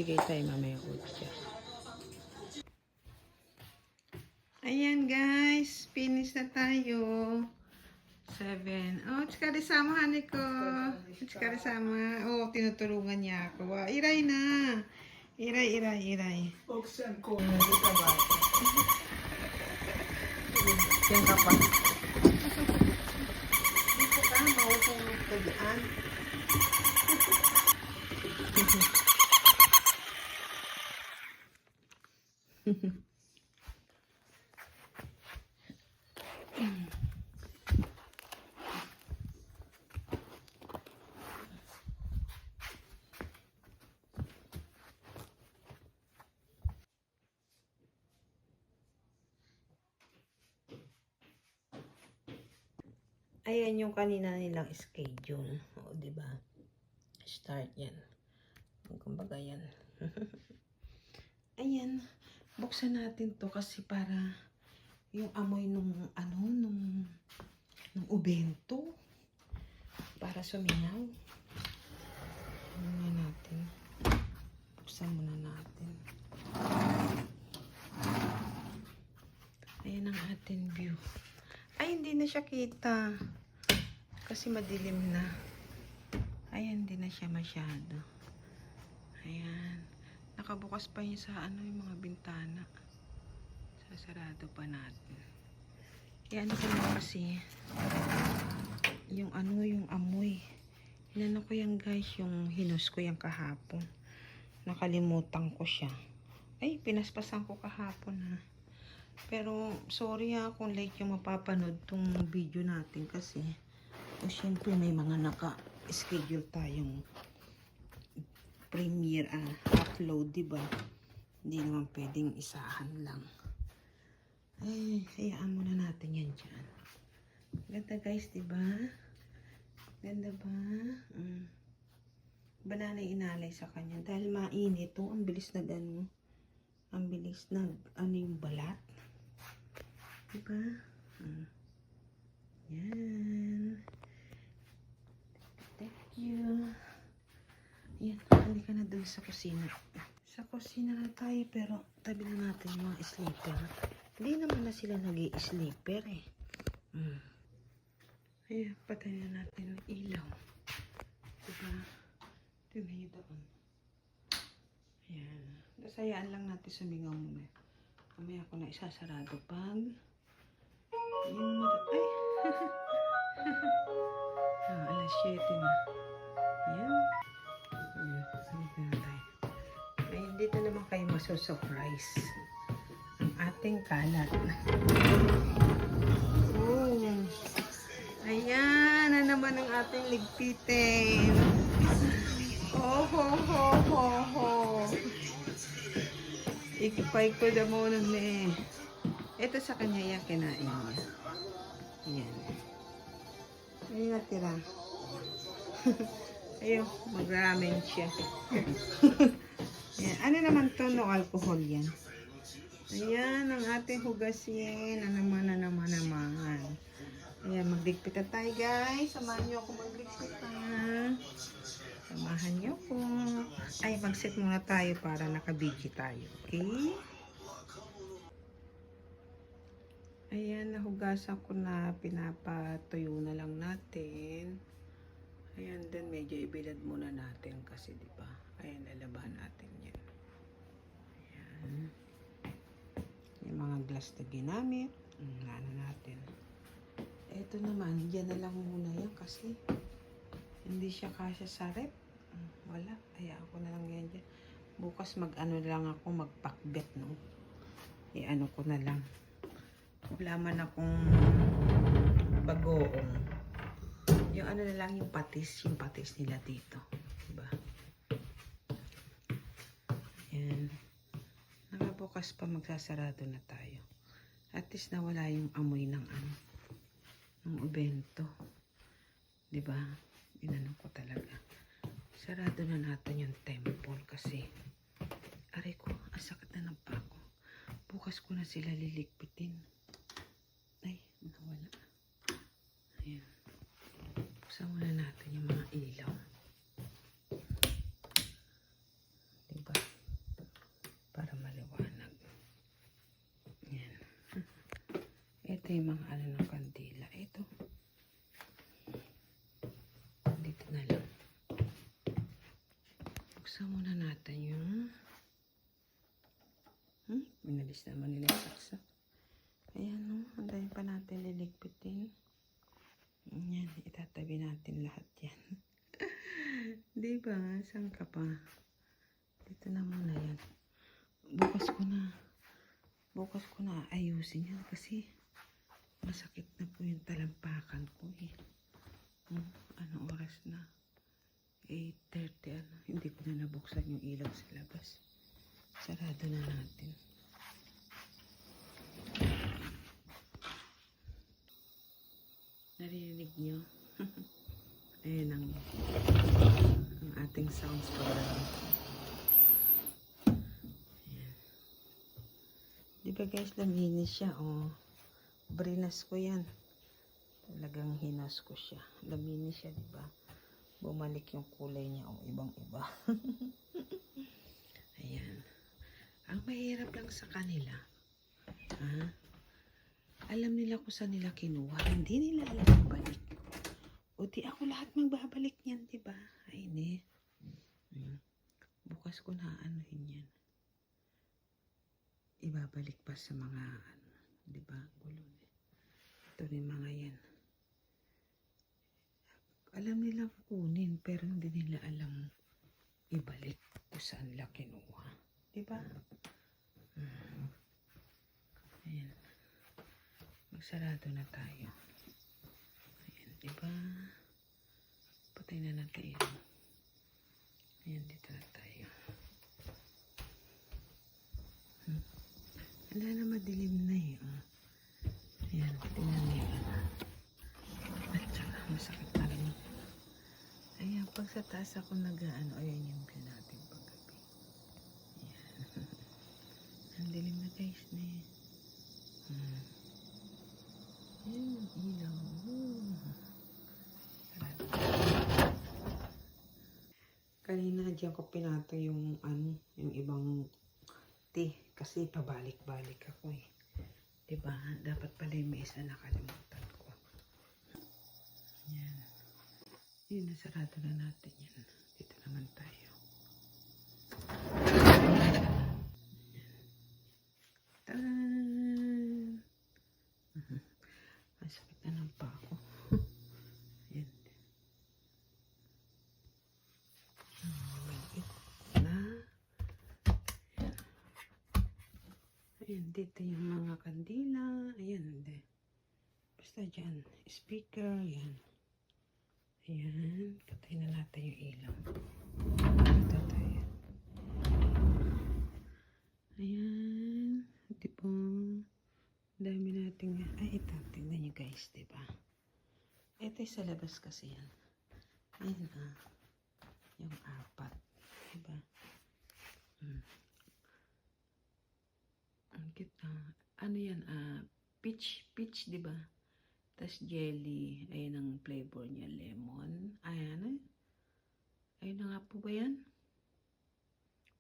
Mamimigay tayo mamaya kutya. Ayan guys, finish na tayo. 7. Oh, tsikarisama honey ko. Tsikarisama. Oh, tinutulungan niya ako. Iray na. Iray. Buksan ko. Dito ba? Yan ka pa. Dito ka, maupunod ka dyan. Ayan yung kanina nilang schedule. O, diba? Start yan. Kumbaga yan. Ayan. Buksan natin to kasi para yung amoy nung ubento. Para suminaw. Ano natin. Buksan muna natin. Ayan ang ating view. Ay, hindi na siya kita. Kasi madilim na. Ayan, hindi na siya masyado. Ayan. Nakabukas pa yun sa yung mga bintana. Sasarado pa natin. Yan ko na kasi yung amoy. Hinano ko yan guys, yung hinos ko yan kahapon. Nakalimutan ko siya. Ay, pinaspasan ko kahapon ha. Pero, sorry kung late yung mapapanood tong video natin kasi syempre may mga naka-schedule tayong premiere upload, diba? Hindi naman pwedeng isahan lang. Ay, hayaan muna natin yan dyan. Ganda guys, diba? Ganda ba? Banana inalay sa kanya. Dahil mainit to, ang bilis na ang bilis na yung balat. Diba? Yan. Thank you. Yan. Halika na dun sa kusina. Sa kusina na tayo pero tabi na natin yung mga sleeper. Hindi naman na sila nag-i-sleeper eh. Ayan. Patay na natin yung ilaw. Diba? Tingnan nyo doon. Ayan. Dasayaan lang natin sumingaw muna. Kamaya ako na isasarado pag yung ay alas 7 na. Ayan. Salita na tayo. Ay, dito naman kayo masusurprise ang ating kalat. Ayan na naman ang ating ligpitin. Ho. Ikipay ko na muna ito sa kanya yan, kinain niya. Yan. Ayun natira. Ayun, mag-ramen siya. Yan. Ano naman to? No alcohol yan. Ayan, ang ating hugasin. Na naman. Ayan, magligpit na tayo guys. Samahan niyo ako magligpit ha. Samahan niyo ko. Ay, mag-set muna tayo para naka-video tayo. Okay? Ayan, nahugasan ko na, pinapatuyo na lang natin. Ayan, then medyo ibilad muna natin kasi diba? Ayan, lalabahan natin yan. Ayan. Yung mga glass na ginamit, ano natin. Ito naman, dyan na lang muna yan kasi hindi siya kasya sa rep. Wala, hayaan ko na lang yan dyan. Bukas mag-ano lang ako, magpakbet, no? I-ano ko na lang. Wala man akong bagoong. Yung ano na lang, yung patis nila dito. Diba? Ayan. Nakabukas pa, magsasarado na tayo. At least nawala yung amoy ng ng ubento. Diba? Inano ko talaga. Sarado na natin yung temple kasi aray ko, asakit na ng pako. Bukas ko na sila lilikpitin. Ay, nawala. Ayan. Buksan muna natin yung mga ilaw. Diba? may mga ano ng kandila. Ito. Dito na lang. Buksan muna natin yung minalis naman nila yung saksak. Ayan, no? Andayin pa natin liligpitin. Yan, itatabi natin lahat yan. Diba? Saan ka pa? Dito na muna yan. Bukas ko na ayusin yan kasi masakit na po yung talampakan ko eh. Ano oras na? 8:30 ano. Hindi ko na nabuksan yung ilaw sa labas. Sarado na natin. Narinig nyo? Ayan ang ating sounds program. Ayan. Diba guys, laminis siya. Oh. Brinas ko yan. Talagang hinas ko siya. Laminis siya, diba? Bumalik yung kulay niya. Oh, ibang-iba. Ayan. Ang mahirap lang sa kanila. Alam nila kung saan nila kinuha. Hindi nila alam ang balik. O di ako lahat magbabalik niyan, diba? Ay, ne. Bukas ko na anuhin yan. Ibabalik pa sa mga, diba? Gulo. Ito rin mga yan. Alam nila kunin, pero hindi nila alam ibalik kung saan nila kinuha. Diba? Ayan. Magsarado na tayo. Ayan, diba? Patay na natin yun. Ayan, dito na tayo. Wala na, madilim na eh. Ayan, tingnan niyo. At saka, masakit na rin. Ayan, pag sa taas ako nag-ano, ayan yung view natin paggabi. Ayan. Ang dilim na guys na eh. Ayan, ilaw. Kanina diyan ko pinato yung yung ibang tea kasi pabalik-balik ako eh. Diba? Dapat pala yung may isa nakalimutan ko. Ayan. Yun, nasarado na natin yan. Dito naman tayo. Taran! Ang sakit na ng paa ko. Ayan. Ayan, dito yung mga kandila. Ayan, hindi. Basta dyan. Speaker, ayan. Ayan, patay na natin yung ilaw. Dito tayo. Ayan. Diba? Dami natin. Ay, ito. Tingnan nyo guys, diba? Ito sa labas kasi yan. Ayan yung 4. Diba? Ang cute ano yan? Peach, diba? Tas jelly. Ayan ang flavor niya. Lemon. Ayan. Ayun na nga po ba yan?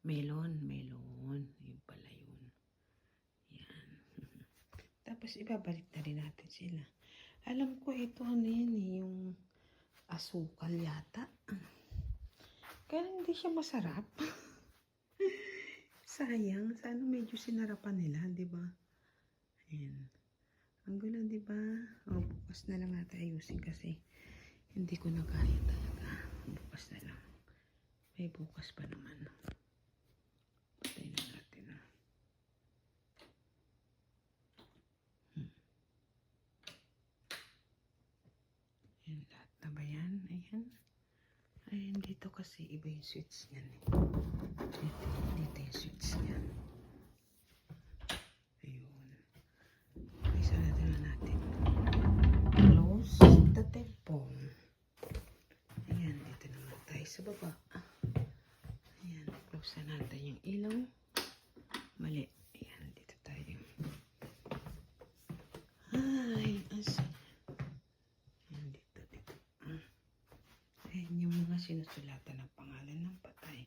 Melon. Yun pala yun. Yan. Tapos ibabalik na rin natin sila. Alam ko ito ano yan eh. Yung asukal yata. Kaya hindi siya masarap. Sayang. Sana medyo sinarapan nila. Diba? Ayan. Ang gulo, diba? O, bukas na lang natin ayusin kasi hindi ko na kaya talaga. Bukas na lang. May bukas pa naman. Patay na natin. Ayan, lahat na ba yan? Ayan. Ayan, dito kasi iba yung switch niyan. Dito yung switch niyan. Sa baba. Ayan, close na natin yung ilaw. Mali. Ayan, dito tayo. Ay, asan? Ayan, dito. Ayan yung mga sinusulatan ng pangalan ng patay.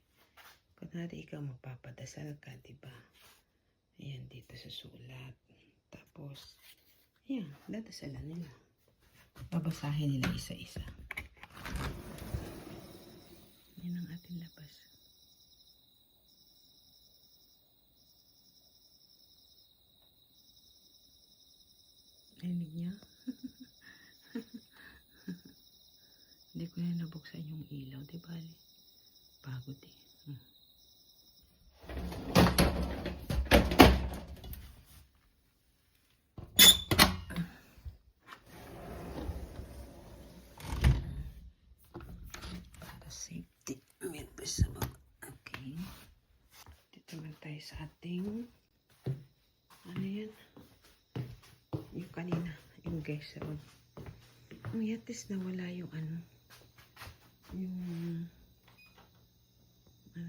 Kunwari ikaw magpapadasal ka, diba? Ayan, dito sa sulat. Tapos, Ayan, dadasalan nila. Babasahin nila isa-isa. Yan ang ating labas. Rinig niya? Hindi ko na nabuksan yung ilaw, di ba? Pagod eh. Para safety. Ayan pa sa baba. Okay. Dito lang tayo sa ating ano yan? Yung kanina. Yung guys. At least nawala yung ano. Yung ano na.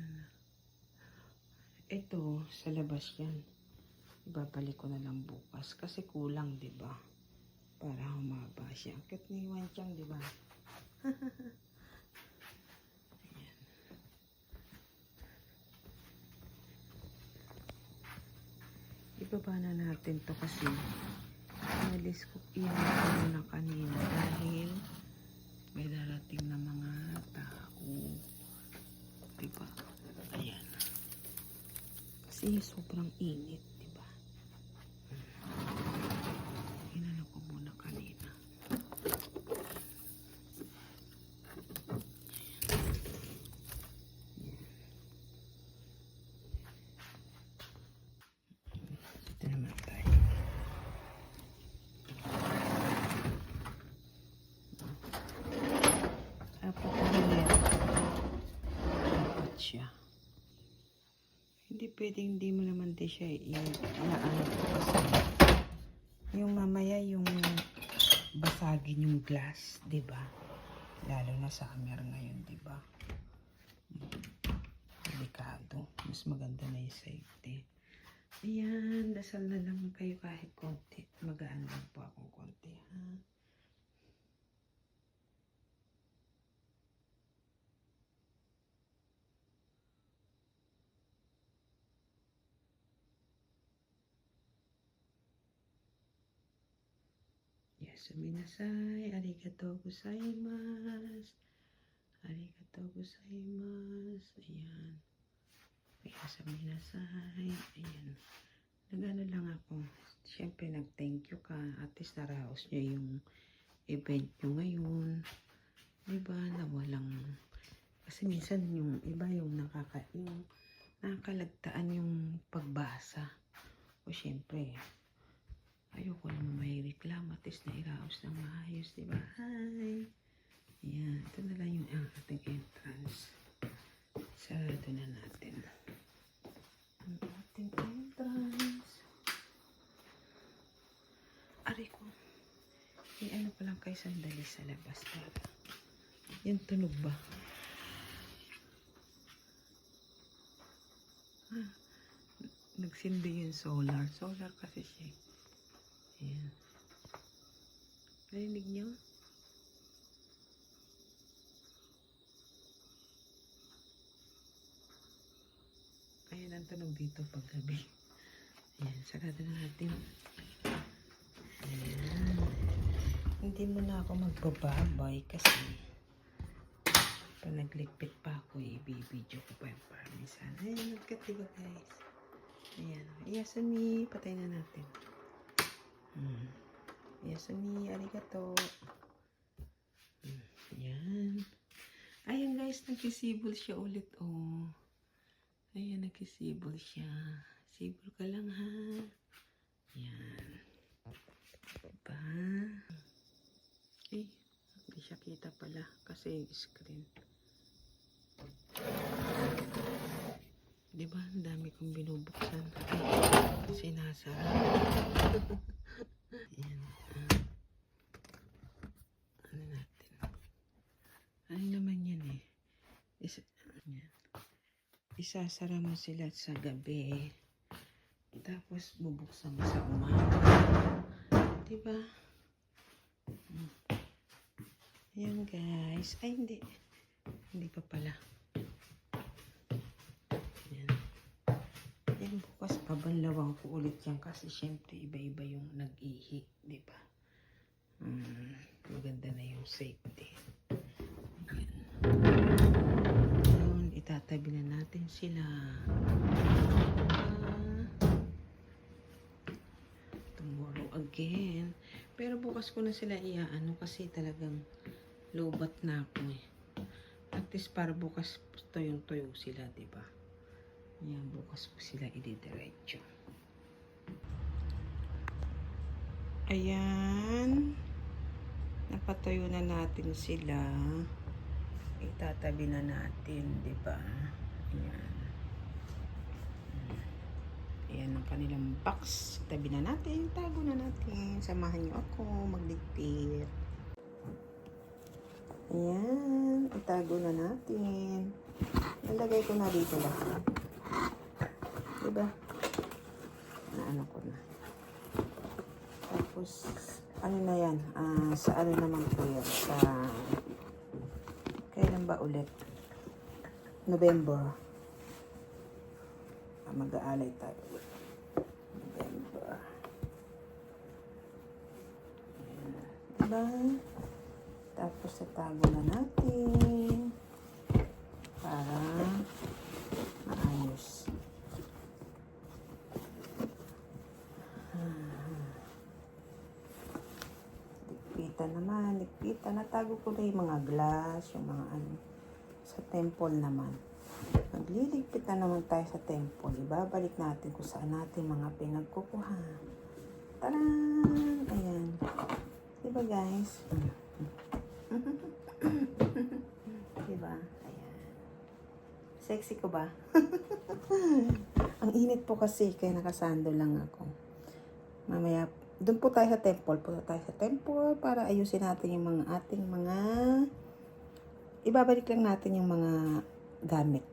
Ito, sa labas yan. Ibabalik ko na lang bukas. Kasi kulang, di ba? Para humaba siya. Ang cute ni Wanchang, di ba? Ayan. Ibaba na natin to kasi alis ko na kanina dahil may darating na mga tao. Diba? Ayan. Kasi sobrang init, diba? Inano ko muna kanina. Dito naman tayo. Dapat siya. Hindi pwedeng hindi mo naman din siya inaano ko kasi yung mamaya yung basagin yung glass, di ba? Lalo na summer ngayon, di ba? Delikado. Mas maganda na yung safety. Ayan, dasal na lang kayo kahit konti. Magaan lang po akong konti, ha? Yasuminasai, arigatou gozaimasu. Arigatou gozaimasu. Ayan. Yasuminasai. Ayan. Nagano lang ako. Siyempre, nag-thank you ka. At least naraos nyo yung event nyo ngayon. Diba? Na walang... Kasi minsan yung iba yung nakakalagtaan yung pagbasa. O siyempre, ayoko naman may reklamo. At least nairaos ng maayos. Diba? Hi! Ayan. Ito na lang yung ating entrance. Sarado na natin. Ang ating entrance. Aray ko. Ano pa lang kayo sandali sa labas para. Yan tunog ba? Nagsindi yung solar. Solar kasi siya. Ayan. Narinig niyo? Ayan ang tunog dito pag gabi. Ayan. Sarado na natin. Ayan. Hindi mo na ako magbababay kasi pag nagligpit pa ako, i-video ko pa yung parmesan. Ayan, nagkat diba guys? Ayan. Yasumi, patay na natin. Yasumi, arigato. Ayan. Ayan guys, nagkisibol siya ulit. Oh. Ayan, nagkisibol siya. Sibol ka lang ha. Ayan. Diba? Eh, hindi siya kita pala kasi screen. Diba? Ang dami kong binubuksan. Sinasara. Ayan. Ano natin? Ano naman yan eh? Isasara mo sila sa gabi. Tapos bubuksan mo sa umaga. Diba? Ayan guys. Ay hindi. Hindi pa pala. Ayan. Ayan bukas pa. Babanlawan ko ulit yan kasi syempre iba-iba yung nag-ihi, di ba? Maganda na yung safety. Yun, itatabi na natin sila. Tomorrow again. Pero bukas ko na sila iaano kasi talagang lobat na ako eh. At least para bukas tuyong-tuyo sila, di ba? Yan, bukas ko sila ididiretso. Ayan. Napatuyo na natin sila. Itatabi na natin, di ba? Ayan. Ayan ang kanilang box. Tabi na natin. Tago na natin. Samahan niyo ako magligpit. Ayan. Itago na natin. Nalagay ko na dito lahat. Diba? Naano ko na. Tapos, ano na yan? Sa ano naman po yan? Sa, kailan ba ulit? November. Mag-aalay tayo ulit. November. Ayan. Diba? Tapos, tatago na natin. Para maayos. Ligpitan naman, ligpitan. Natago ko na yung mga glass, yung mga ano. Sa temple naman. Magliligpit na naman tayo sa temple. Ibabalik natin kung saan natin mga pinagkukuha. Taran! Ayan. Diba guys? Diba? Ayan. Sexy ko ba? Ang init po kasi kaya nakasando lang ako. Mamaya, doon po tayo sa temple. Punta tayo sa temple para ayusin natin yung mga ating mga ibabalik lang natin yung mga gamit.